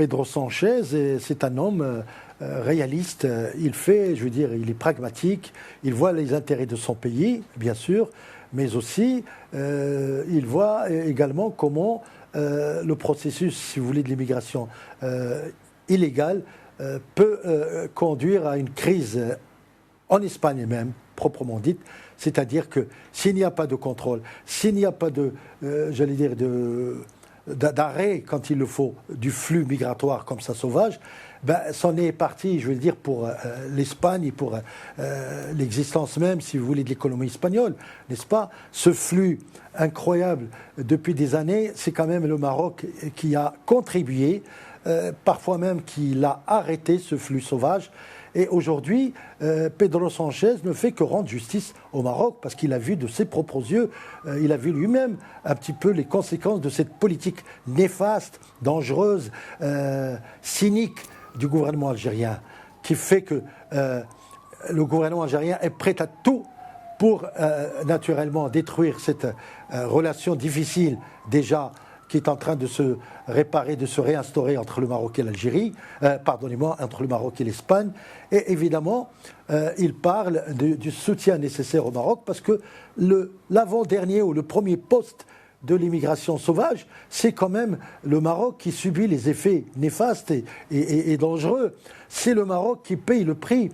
Pedro Sánchez, c'est un homme réaliste. Il fait, je veux dire, il est pragmatique. Il voit les intérêts de son pays, bien sûr, mais aussi il voit également comment le processus, si vous voulez, de l'immigration illégale peut conduire à une crise en Espagne même, proprement dite. C'est-à-dire que s'il n'y a pas de contrôle, s'il n'y a pas de, j'allais dire, d'arrêt, quand il le faut, du flux migratoire comme ça sauvage, c'en est parti, je veux dire, pour l'Espagne et pour l'existence même, si vous voulez, de l'économie espagnole, n'est-ce pas? Ce flux incroyable depuis des années, c'est quand même le Maroc qui a contribué, parfois même qui l'a arrêté, ce flux sauvage. Et aujourd'hui, Pedro Sánchez ne fait que rendre justice au Maroc parce qu'il a vu de ses propres yeux, il a vu lui-même un petit peu les conséquences de cette politique néfaste, dangereuse, cynique du gouvernement algérien, qui fait que le gouvernement algérien est prêt à tout pour naturellement détruire cette relation difficile déjà qui est en train de se réparer, de se réinstaurer entre le Maroc et l'Algérie, entre le Maroc et l'Espagne. Et évidemment, il parle du soutien nécessaire au Maroc parce que l'avant-dernier ou le premier poste de l'immigration sauvage, c'est quand même le Maroc qui subit les effets néfastes et dangereux. C'est le Maroc qui paye le prix